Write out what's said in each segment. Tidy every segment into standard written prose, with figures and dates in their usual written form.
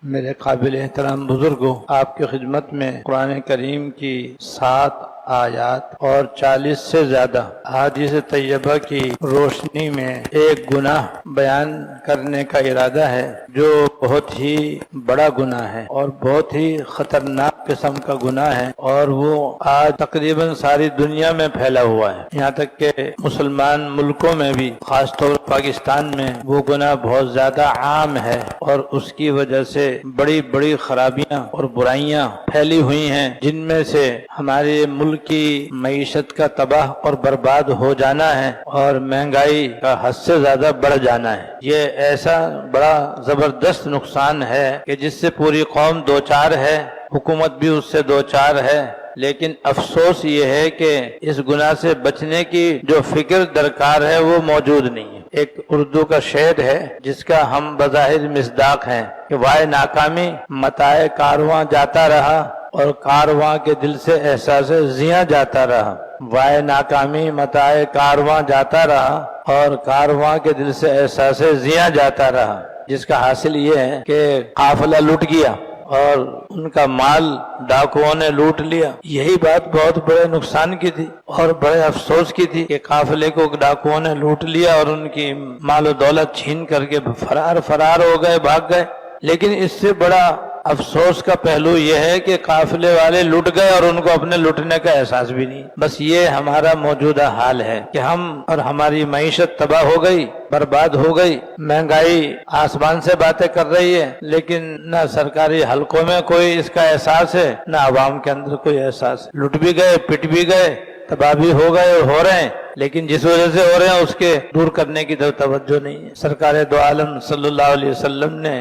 میرے قابل احترام بزرگوں، آپ کی خدمت میں قرآن کریم کی 7 آیات اور 40 سے زیادہ احادیث طیبہ کی روشنی میں ایک گناہ بیان کرنے کا ارادہ ہے جو بہت ہی بڑا گناہ ہے اور بہت ہی خطرناک قسم کا گناہ ہے، اور وہ آج تقریباً ساری دنیا میں پھیلا ہوا ہے، یہاں تک کہ مسلمان ملکوں میں بھی، خاص طور پاکستان میں وہ گناہ بہت زیادہ عام ہے، اور اس کی وجہ سے بڑی بڑی خرابیاں اور برائیاں پھیلی ہوئی ہیں، جن میں سے ہمارے ملک کی معیشت کا تباہ اور برباد ہو جانا ہے اور مہنگائی کا حد سے زیادہ بڑھ جانا ہے۔ یہ ایسا بڑا زبردست نقصان ہے کہ جس سے پوری قوم دوچار ہے، حکومت بھی اس سے دوچار ہے، لیکن افسوس یہ ہے کہ اس گناہ سے بچنے کی جو فکر درکار ہے وہ موجود نہیں ہے۔ ایک اردو کا شعر ہے جس کا ہم بظاہر مصداق ہیں کہ وائے ناکامی متاع کارواں جاتا رہا اور کارواں کے دل سے احساس زیاں جاتا رہا۔ وائے ناکامی متاع کارواں جاتا رہا اور کارواں کے دل سے احساس زیاں جاتا رہا، جس کا حاصل یہ ہے کہ قافلہ لٹ گیا اور ان کا مال ڈاکوؤں نے لوٹ لیا۔ یہی بات بہت بڑے نقصان کی تھی اور بڑے افسوس کی تھی کہ قافلے کو ڈاکوؤں نے لوٹ لیا اور ان کی مال و دولت چھین کر کے فرار ہو گئے، بھاگ گئے۔ لیکن اس سے بڑا افسوس کا پہلو یہ ہے کہ قافلے والے لٹ گئے اور ان کو اپنے لٹنے کا احساس بھی نہیں۔ بس یہ ہمارا موجودہ حال ہے کہ ہم اور ہماری معیشت تباہ ہو گئی، برباد ہو گئی، مہنگائی آسمان سے باتیں کر رہی ہے، لیکن نہ سرکاری حلقوں میں کوئی اس کا احساس ہے، نہ عوام کے اندر کوئی احساس ہے۔ لٹ بھی گئے، پٹ بھی گئے، تباہ بھی ہو گئے اور ہو رہے ہیں، لیکن جس وجہ سے ہو رہے ہیں اس کے دور کرنے کی توجہ نہیں ہے۔ سرکار دو عالم صلی اللہ علیہ وسلم نے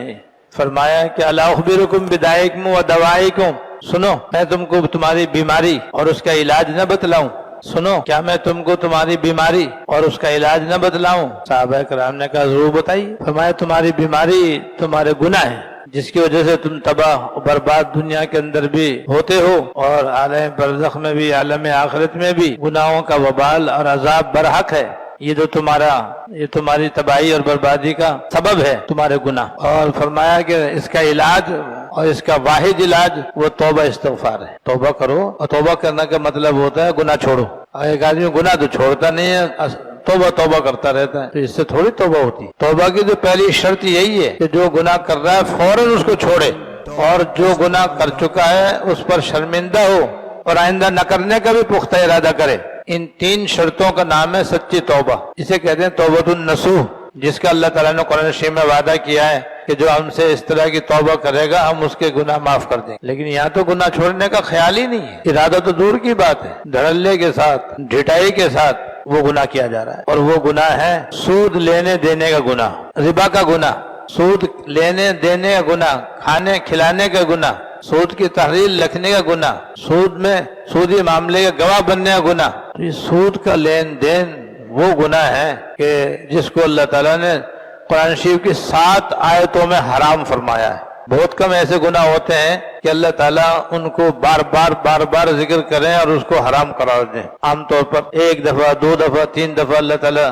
فرمایا کہ الا اخبرکم بدائکم و دوائکم، سنو میں تم کو تمہاری بیماری اور اس کا علاج نہ بتلاؤں؟ سنو کیا میں تم کو تمہاری بیماری اور اس کا علاج نہ بتلاؤں؟ صحابہ کرام نے کہا ضرور بتائیے۔ فرمایا تمہاری بیماری تمہارے گناہ ہے، جس کی وجہ سے تم تباہ و برباد دنیا کے اندر بھی ہوتے ہو اور عالم برزخ میں بھی، عالم آخرت میں بھی گناہوں کا وبال اور عذاب برحق ہے۔ یہ جو تمہاری تباہی اور بربادی کا سبب ہے تمہارے گناہ۔ اور فرمایا کہ اس کا علاج اور اس کا واحد علاج وہ توبہ استغفار ہے۔ توبہ کرو، اور توبہ کرنے کا مطلب ہوتا ہے گناہ چھوڑو۔ ایک آدمی گناہ تو چھوڑتا نہیں ہے، توبہ کرتا رہتا ہے، تو اس سے تھوڑی توبہ ہوتی ہے۔ توبہ کی تو پہلی شرط یہی ہے کہ جو گناہ کر رہا ہے فوراً اس کو چھوڑے، اور جو گناہ کر چکا ہے اس پر شرمندہ ہو اور آئندہ نہ کرنے کا بھی پختہ ارادہ کرے۔ ان 3 شرطوں کا نام ہے سچی توبہ۔ اسے کہتے ہیں توبۃ النصوح، جس کا اللہ تعالیٰ نے قرآن شریف میں وعدہ کیا ہے کہ جو ہم سے اس طرح کی توبہ کرے گا ہم اس کے گناہ معاف کر دیں گے۔ لیکن یہاں تو گناہ چھوڑنے کا خیال ہی نہیں ہے، ارادہ تو دور کی بات ہے، دھڑلے کے ساتھ، ڈھٹائی کے ساتھ وہ گناہ کیا جا رہا ہے، اور وہ گناہ ہے سود لینے دینے کا گناہ، ربا کا گناہ، سود لینے دینے کا گناہ، کھانے کھلانے کا گناہ، سود کی تحریر لکھنے کا گناہ، سود میں سودی معاملے کے گواہ بننے کا گناہ۔ یہ سود کا لین دین وہ گناہ ہے کہ جس کو اللہ تعالیٰ نے قرآن شریف کی 7 آیتوں میں حرام فرمایا ہے۔ بہت کم ایسے گناہ ہوتے ہیں کہ اللہ تعالیٰ ان کو بار بار ذکر کریں اور اس کو حرام قرار دیں۔ عام طور پر 1 دفعہ، 2 دفعہ، 3 دفعہ اللہ تعالیٰ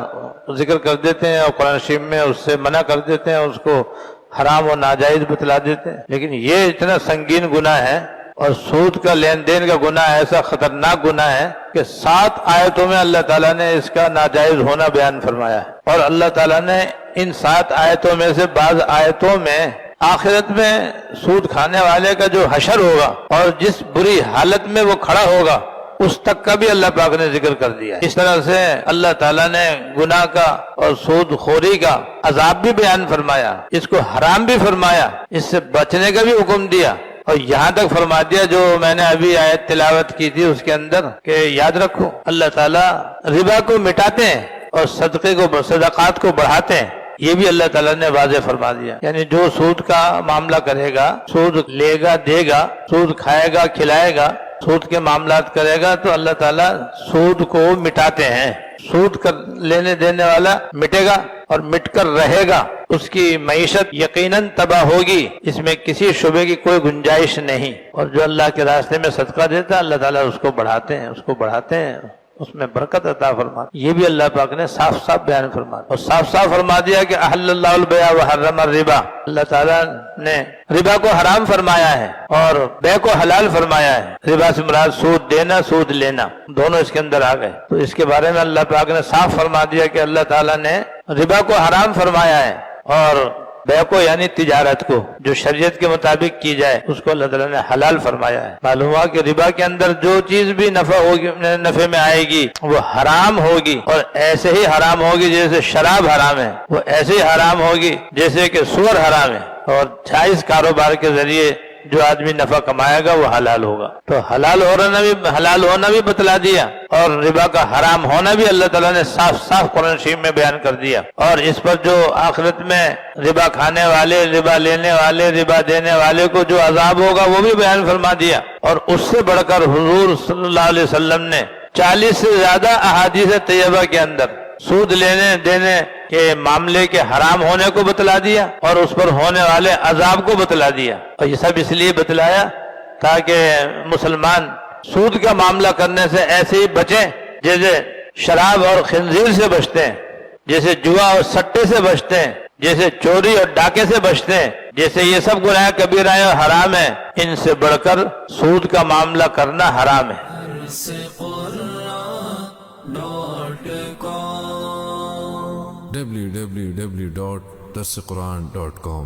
ذکر کر دیتے ہیں اور قرآن شریف میں اس سے منع کر دیتے ہیں، اس کو حرام و ناجائز بتلا دیتے ہیں۔ لیکن یہ اتنا سنگین گناہ ہے، اور سود کا لین دین کا گناہ ایسا خطرناک گناہ ہے کہ 7 آیتوں میں اللہ تعالیٰ نے اس کا ناجائز ہونا بیان فرمایا ہے۔ اور اللہ تعالیٰ نے ان 7 آیتوں میں سے بعض آیتوں میں آخرت میں سود کھانے والے کا جو حشر ہوگا اور جس بری حالت میں وہ کھڑا ہوگا اس تک کا بھی اللہ پاک نے ذکر کر دیا ہے۔ اس طرح سے اللہ تعالیٰ نے گناہ کا اور سود خوری کا عذاب بھی بیان فرمایا، اس کو حرام بھی فرمایا، اس سے بچنے کا بھی حکم دیا، اور یہاں تک فرما دیا جو میں نے ابھی آیت تلاوت کی تھی اس کے اندر کہ یاد رکھو اللہ تعالیٰ ربا کو مٹاتے ہیں اور صدقات کو بڑھاتے ہیں۔ یہ بھی اللہ تعالیٰ نے واضح فرما دیا، یعنی جو سود کا معاملہ کرے گا، سود لے گا دے گا، سود کھائے گا کھلائے گا، سود کے معاملات کرے گا، تو اللہ تعالیٰ سود کو مٹاتے ہیں۔ سود کر لینے دینے والا مٹے گا اور مٹ کر رہے گا، اس کی معیشت یقیناً تباہ ہوگی، اس میں کسی شبے کی کوئی گنجائش نہیں۔ اور جو اللہ کے راستے میں صدقہ دیتا ہے اللہ تعالیٰ اس کو بڑھاتے ہیں، اس میں برکت عطا فرما۔ یہ بھی اللہ پاک نے صاف صاف بیان فرما اور صاف صاف فرما دیا کہ احل اللہ البیع وحرم الربا، اللہ تعالیٰ نے ربا کو حرام فرمایا ہے اور بے کو حلال فرمایا ہے۔ ربا سے مراد سود دینا، سود لینا، دونوں اس کے اندر آ گئے۔ تو اس کے بارے میں اللہ پاک نے صاف فرما دیا کہ اللہ تعالیٰ نے ربا کو حرام فرمایا ہے، اور بے کو یعنی تجارت کو جو شریعت کے مطابق کی جائے اس کو اللہ تعالیٰ نے حلال فرمایا ہے۔ معلوم ہوا کہ ربا کے اندر جو چیز بھی نفع میں آئے گی وہ حرام ہوگی، اور ایسے ہی حرام ہوگی جیسے شراب حرام ہے، وہ ایسے ہی حرام ہوگی جیسے کہ سور حرام ہے، اور جائز کاروبار کے ذریعے جو آدمی نفع کمائے گا وہ حلال ہوگا۔ تو حلال ہونا بھی بتلا دیا، اور ربا کا حرام ہونا بھی اللہ تعالیٰ نے صاف صاف قرآن شریف میں بیان کر دیا، اور اس پر جو آخرت میں ربا کھانے والے، ربا لینے والے، ربا دینے والے کو جو عذاب ہوگا وہ بھی بیان فرما دیا۔ اور اس سے بڑھ کر حضور صلی اللہ علیہ وسلم نے 40 سے زیادہ احادیث طیبہ کے اندر سود لینے دینے کے معاملے کے حرام ہونے کو بتلا دیا، اور اس پر ہونے والے عذاب کو بتلا دیا۔ اور یہ سب اس لیے بتلایا تاکہ مسلمان سود کا معاملہ کرنے سے ایسے ہی بچیں جیسے شراب اور خنزیر سے بچتے ہیں، جیسے جوا اور سٹے سے بچتے ہیں، جیسے چوری اور ڈاکے سے بچتے ہیں، جیسے یہ سب گناہ کبیرہ اور حرام ہیں، ان سے بڑھ کر سود کا معاملہ کرنا حرام ہے۔ www.darsequran.com